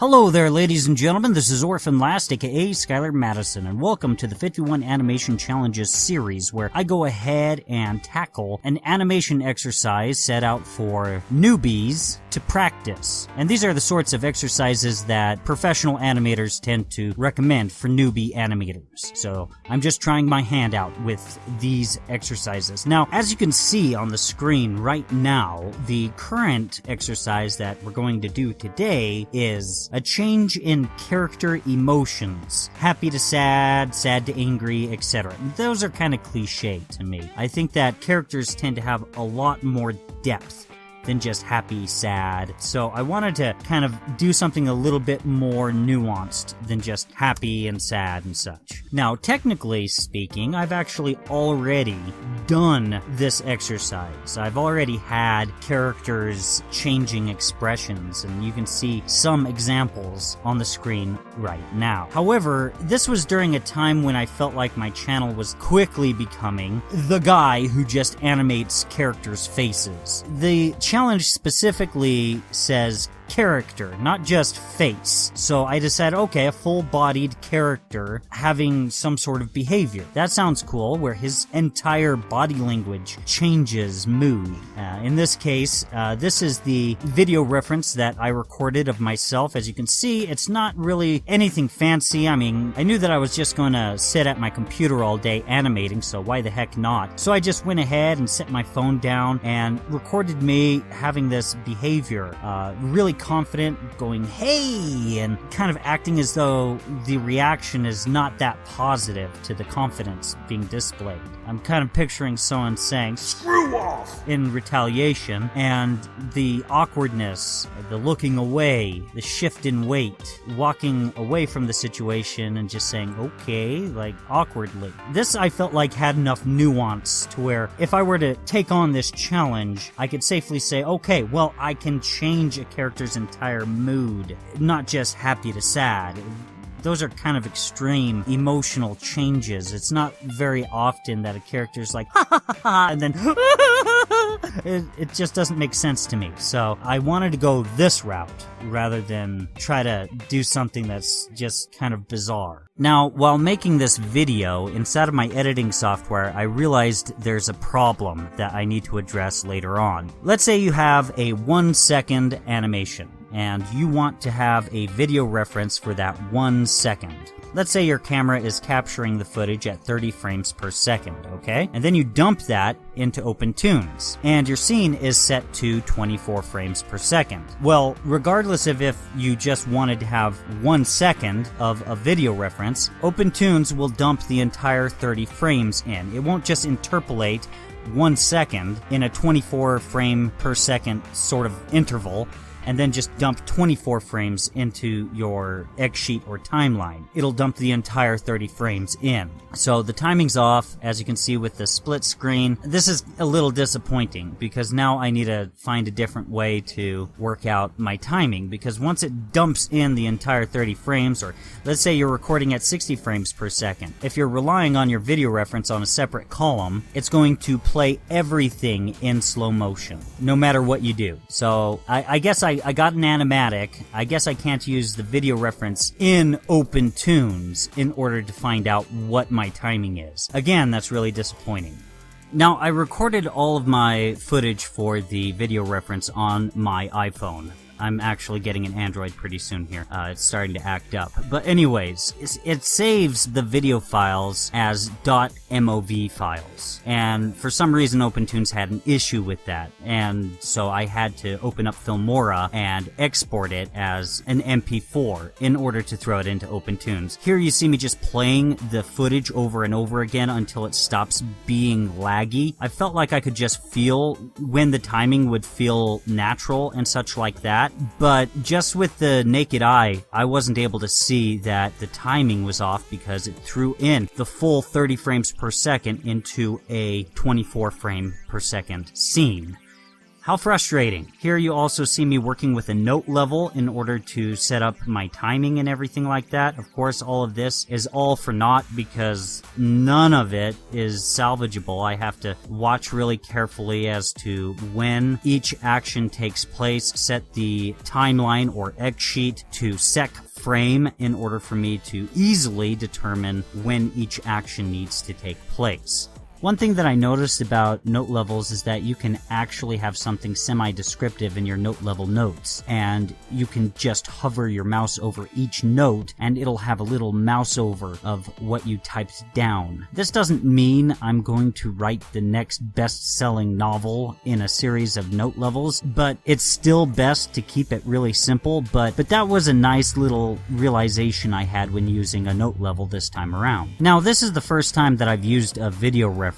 Hello there, ladies and gentlemen. This is Orphanlast, aka Skylar Madison, and welcome to the 51 Animation Challenges series, where I go ahead and tackle an animation exercise set out for newbies to practice. And these are the sorts of exercises that professional animators tend to recommend for newbie animators. So I'm just trying my hand out with these exercises. Now, as you can see on the screen right now, the current exercise that we're going to do today is a change in character emotions. Happy to sad, sad to angry, etc. Those are kind of cliche to me. I think that characters tend to have a lot more depth than just happy, sad. So I wanted to kind of do something a little bit more nuanced than just happy and sad and such. Now, technically speaking, I've actually already done this exercise. I've already had characters changing expressions, and you can see some examples on the screen right now. However, this was during a time when I felt like my channel was quickly becoming the guy who just animates characters' faces. The challenge specifically says character, not just face. So I decided, okay, a full-bodied character having some sort of behavior. That sounds cool, where his entire body language changes mood. In this case, this is the video reference that I recorded of myself. As you can see, it's not really anything fancy. I mean, I knew that I was just going to sit at my computer all day animating, so why the heck not? So I just went ahead and set my phone down and recorded me having this behavior, really confident, going, hey, and kind of acting as though the reaction is not that positive to the confidence being displayed. I'm kind of picturing someone saying, "Screw off!" in retaliation, and the awkwardness, the looking away, the shift in weight, walking away from the situation and just saying, okay, like awkwardly. This, I felt like, had enough nuance to where if I were to take on this challenge, I could safely say, okay, well, I can change a character's entire mood, not just happy to sad. Those are kind of extreme emotional changes. It's not very often that a character's like, ha ha ha ha, and then it just doesn't make sense to me. So I wanted to go this route rather than try to do something that's just kind of bizarre. Now, while making this video, inside of my editing software, I realized there's a problem that I need to address later on. Let's say you have a 1-second animation, and you want to have a video reference for that 1 second. Let's say your camera is capturing the footage at 30 frames per second, okay? And then you dump that into OpenTunes, and your scene is set to 24 frames per second. Well, regardless of if you just wanted to have 1 second of a video reference, OpenTunes will dump the entire 30 frames in. It won't just interpolate 1 second in a 24 frame per second sort of interval, and then just dump 24 frames into your X sheet or timeline. It'll dump the entire 30 frames in. So the timing's off, as you can see with the split screen. This is a little disappointing, because now I need to find a different way to work out my timing, because once it dumps in the entire 30 frames, or let's say you're recording at 60 frames per second, if you're relying on your video reference on a separate column, it's going to play everything in slow motion, no matter what you do. So I guess I got an animatic. I guess I can't use the video reference in OpenTunes in order to find out what my timing is. Again, that's really disappointing. Now, I recorded all of my footage for the video reference on my iPhone. I'm actually getting an Android pretty soon here. It's starting to act up. But anyways, it saves the video files as .mov files. And for some reason, OpenTunes had an issue with that. And so I had to open up Filmora and export it as an MP4 in order to throw it into OpenTunes. Here you see me just playing the footage over and over again until it stops being laggy. I felt like I could just feel when the timing would feel natural and such like that. But just with the naked eye, I wasn't able to see that the timing was off because it threw in the full 30 frames per second into a 24 frame per second scene. How frustrating. Here you also see me working with a note level in order to set up my timing and everything like that. Of course, all of this is all for naught because none of it is salvageable. I have to watch really carefully as to when each action takes place, set the timeline or X sheet to sec frame in order for me to easily determine when each action needs to take place. One thing that I noticed about note levels is that you can actually have something semi-descriptive in your note level notes, and you can just hover your mouse over each note and it'll have a little mouse over of what you typed down. This doesn't mean I'm going to write the next best-selling novel in a series of note levels, but it's still best to keep it really simple, but that was a nice little realization I had when using a note level this time around. Now, this is the first time that I've used a video reference,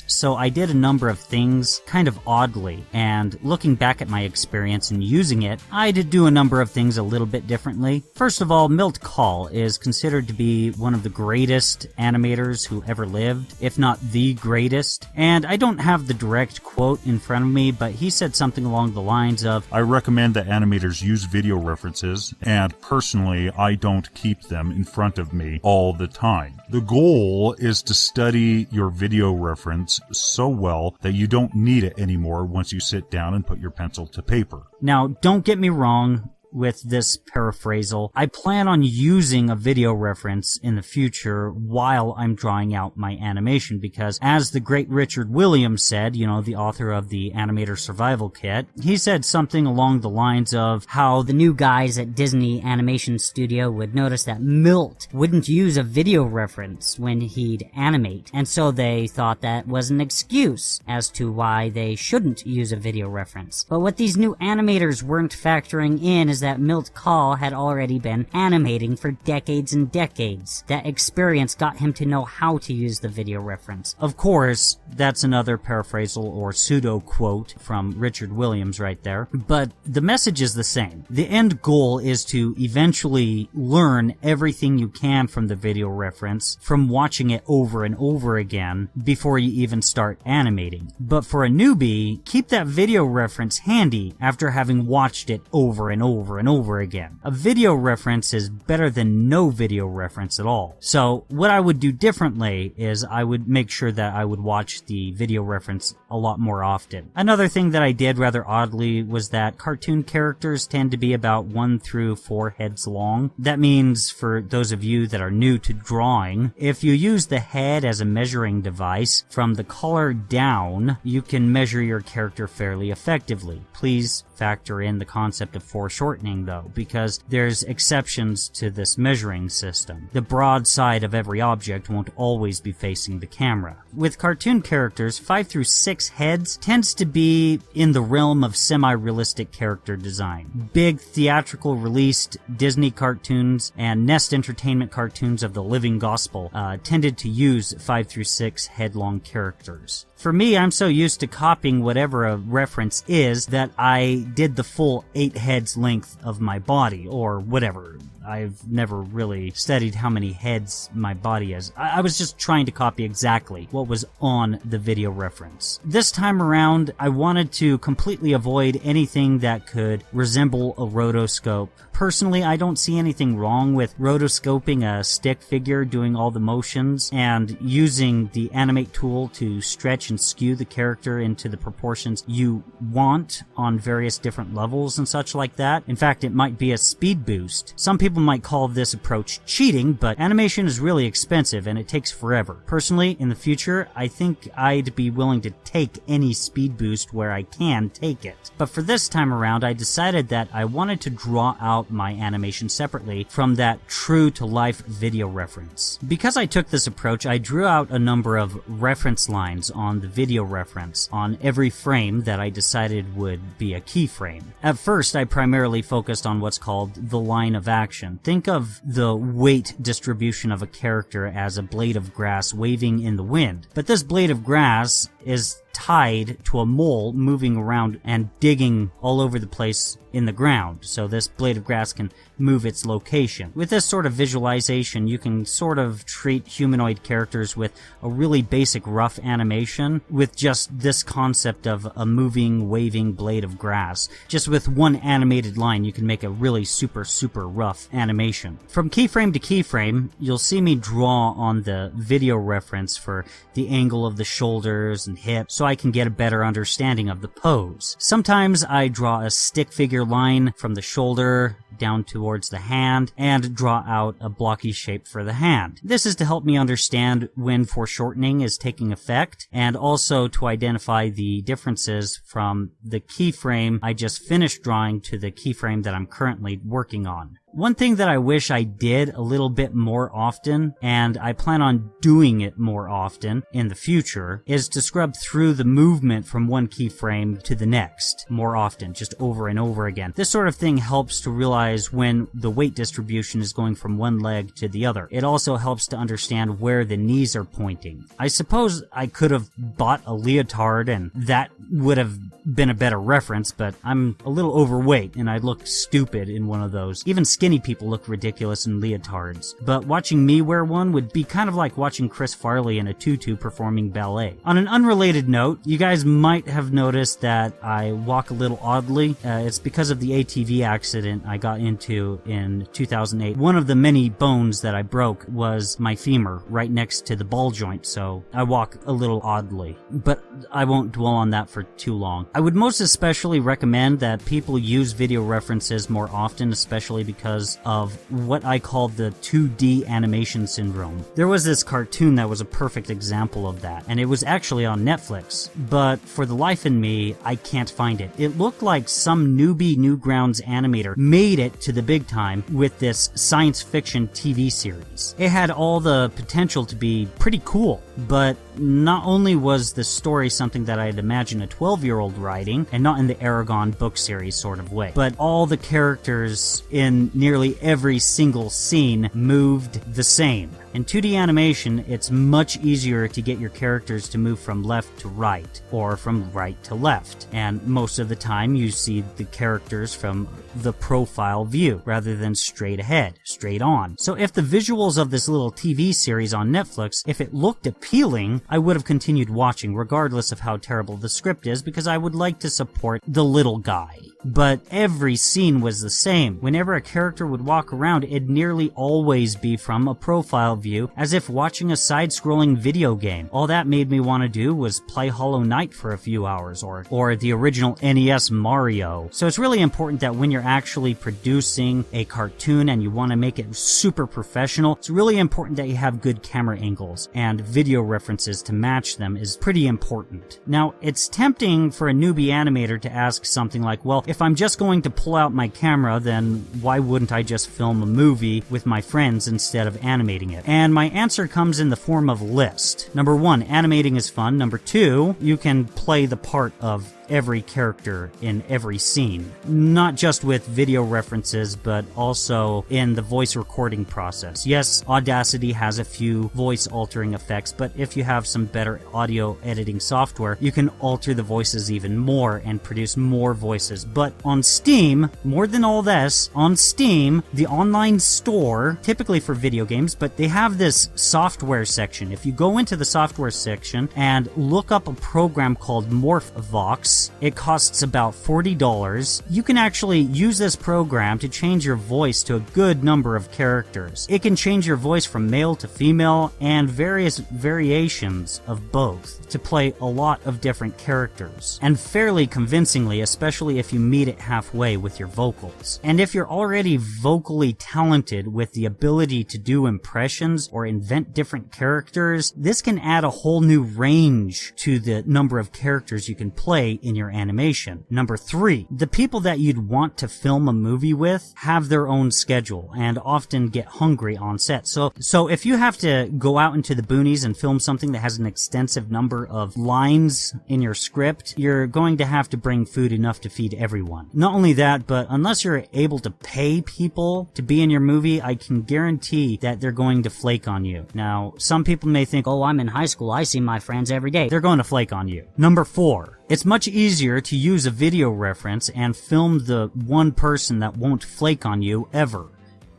so I did a number of things kind of oddly, and looking back at my experience and using it, I did do a number of things a little bit differently. First of all, Milt Kahl is considered to be one of the greatest animators who ever lived, if not the greatest, and I don't have the direct quote in front of me, but he said something along the lines of, "I recommend that animators use video references, and personally, I don't keep them in front of me all the time. The goal is to study your video reference so well that you don't need it anymore once you sit down and put your pencil to paper." Now, don't get me wrong with this paraphrasal. I plan on using a video reference in the future while I'm drawing out my animation because, as the great Richard Williams said, the author of the Animator Survival Kit, he said something along the lines of how the new guys at Disney Animation Studio would notice that Milt wouldn't use a video reference when he'd animate, and so they thought that was an excuse as to why they shouldn't use a video reference. But what these new animators weren't factoring in is that Milt Kahl had already been animating for decades and decades. That experience got him to know how to use the video reference. Of course, that's another paraphrasal or pseudo quote from Richard Williams right there, but the message is the same. The end goal is to eventually learn everything you can from the video reference from watching it over and over again before you even start animating. But for a newbie, keep that video reference handy after having watched it over and over and over again. A video reference is better than no video reference at all. So what I would do differently is I would make sure that I would watch the video reference a lot more often. Another thing that I did rather oddly was that cartoon characters tend to be about 1 through 4 heads long. That means, for those of you that are new to drawing, if you use the head as a measuring device, from the collar down, you can measure your character fairly effectively. Please factor in the concept of foreshortening though, because there's exceptions to this measuring system. The broad side of every object won't always be facing the camera. With cartoon characters, 5 through 6 heads tends to be in the realm of semi-realistic character design. Big theatrical released Disney cartoons and Nest Entertainment cartoons of the Living Gospel tended to use 5 through 6 head-long characters. For me, I'm so used to copying whatever a reference is that I did the full 8 heads length of my body, or whatever. I've never really studied how many heads my body is. I was just trying to copy exactly what was on the video reference. This time around, I wanted to completely avoid anything that could resemble a rotoscope. Personally, I don't see anything wrong with rotoscoping a stick figure doing all the motions and using the animate tool to stretch and skew the character into the proportions you want on various different levels and such like that. In fact, it might be a speed boost. Some people might call this approach cheating, but animation is really expensive and it takes forever. Personally, in the future, I think I'd be willing to take any speed boost where I can take it. But for this time around, I decided that I wanted to draw out my animation separately from that true-to-life video reference. Because I took this approach, I drew out a number of reference lines on the video reference on every frame that I decided would be a keyframe. At first, I primarily focused on what's called the line of action. Think of the weight distribution of a character as a blade of grass waving in the wind. But this blade of grass is tied to a mole moving around and digging all over the place in the ground, so this blade of grass can move its location. With this sort of visualization, you can sort of treat humanoid characters with a really basic rough animation with just this concept of a moving, waving blade of grass. Just with one animated line, you can make a really super rough animation. From keyframe to keyframe, you'll see me draw on the video reference for the angle of the shoulders and hips so I can get a better understanding of the pose. Sometimes I draw a stick figure line from the shoulder down towards the hand and draw out a blocky shape for the hand. This is to help me understand when foreshortening is taking effect and also to identify the differences from the keyframe I just finished drawing to the keyframe that I'm currently working on. One thing that I wish I did a little bit more often, and I plan on doing it more often in the future, is to scrub through the movement from one keyframe to the next more often, just over and over again. This sort of thing helps to realize when the weight distribution is going from one leg to the other. It also helps to understand where the knees are pointing. I suppose I could have bought a leotard and that would have been a better reference, but I'm a little overweight and I'd look stupid in one of those. Even skinny people look ridiculous in leotards. But watching me wear one would be kind of like watching Chris Farley in a tutu performing ballet. On an unrelated note, you guys might have noticed that I walk a little oddly. It's because of the ATV accident I got into in 2008. One of the many bones that I broke was my femur right next to the ball joint, so I walk a little oddly. But I won't dwell on that for too long. I would most especially recommend that people use video references more often, especially because of what I call the 2D animation syndrome. There was this cartoon that was a perfect example of that, and it was actually on Netflix, but for the life in me, I can't find it. It looked like some newbie Newgrounds animator made it to the big time with this science fiction TV series. It had all the potential to be pretty cool, but not only was the story something that I'd imagine a 12-year-old writing, and not in the Aragon book series sort of way, but all the characters in nearly every single scene moved the same. In 2D animation, it's much easier to get your characters to move from left to right, or from right to left, and most of the time you see the characters from the profile view, rather than straight ahead, straight on. So if the visuals of this little TV series on Netflix, if it looked appealing, I would have continued watching, regardless of how terrible the script is, because I would like to support the little guy. But every scene was the same. Whenever a character would walk around, it'd nearly always be from a profile view, as if watching a side-scrolling video game. All that made me want to do was play Hollow Knight for a few hours, or the original NES Mario. So it's really important that when you're actually producing a cartoon and you want to make it super professional, it's really important that you have good camera angles, and video references to match them is pretty important. Now, it's tempting for a newbie animator to ask something like, well, if I'm just going to pull out my camera, then why wouldn't I just film a movie with my friends instead of animating it? And my answer comes in the form of a list. Number 1, animating is fun. Number 2, you can play the part of every character in every scene. Not just with video references, but also in the voice recording process. Yes, Audacity has a few voice altering effects, but if you have some better audio editing software, you can alter the voices even more and produce more voices. But on Steam, more than all this, on Steam, the online store, typically for video games, but they have this software section. If you go into the software section and look up a program called MorphVox, it costs about $40. You can actually use this program to change your voice to a good number of characters. It can change your voice from male to female and various variations of both to play a lot of different characters, and fairly convincingly, especially if you meet it halfway with your vocals. And if you're already vocally talented with the ability to do impressions or invent different characters, this can add a whole new range to the number of characters you can play in your animation. Number 3, the people that you'd want to film a movie with have their own schedule and often get hungry on set. So if you have to go out into the boonies and film something that has an extensive number of lines in your script, you're going to have to bring food enough to feed everyone. Not only that, but unless you're able to pay people to be in your movie, I can guarantee that they're going to flake on you. Now, some people may think, oh, I'm in high school, I see my friends every day. They're going to flake on you. Number 4, it's much easier to use a video reference and film the one person that won't flake on you ever.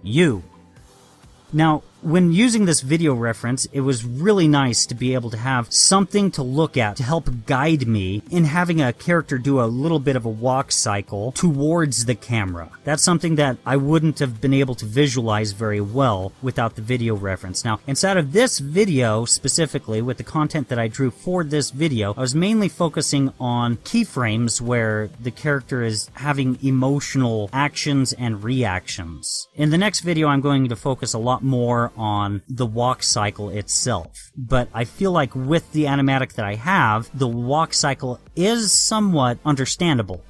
You. Now, when using this video reference, it was really nice to be able to have something to look at to help guide me in having a character do a little bit of a walk cycle towards the camera. That's something that I wouldn't have been able to visualize very well without the video reference. Now, inside of this video specifically, with the content that I drew for this video, I was mainly focusing on keyframes where the character is having emotional actions and reactions. In the next video, I'm going to focus a lot more on the walk cycle itself. But I feel like with the animatic that I have, the walk cycle is somewhat understandable.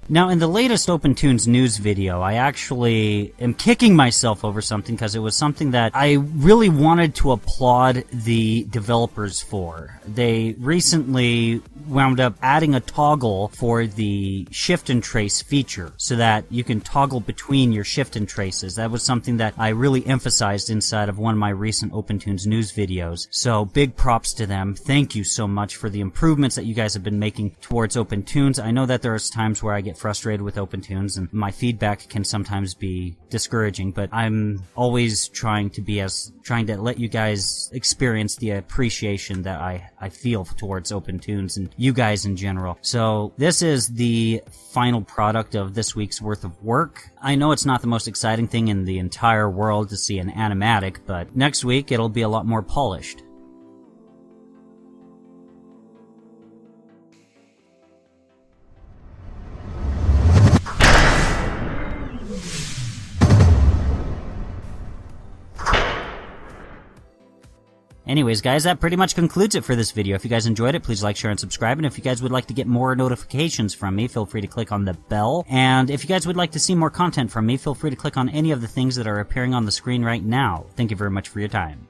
Now, in the latest OpenTunes news video, I actually am kicking myself over something because it was something that I really wanted to applaud the developers for. They recently wound up adding a toggle for the shift and trace feature so that you can toggle between your shift and traces. That was something that I really emphasized inside of one of my recent OpenTunes news videos. So big props to them. Thank you so much for the improvements that you guys have been making towards OpenTunes. I know that there's times where I get frustrated with OpenTunes and my feedback can sometimes be discouraging, but I'm always trying to let you guys experience the appreciation that I feel towards OpenTunes and you guys in general. So this is the final product of this week's worth of work. I know it's not the most exciting thing in the entire world to see an animatic, but next week it'll be a lot more polished. Anyways, guys, that pretty much concludes it for this video. If you guys enjoyed it, please like, share, and subscribe. And if you guys would like to get more notifications from me, feel free to click on the bell. And if you guys would like to see more content from me, feel free to click on any of the things that are appearing on the screen right now. Thank you very much for your time.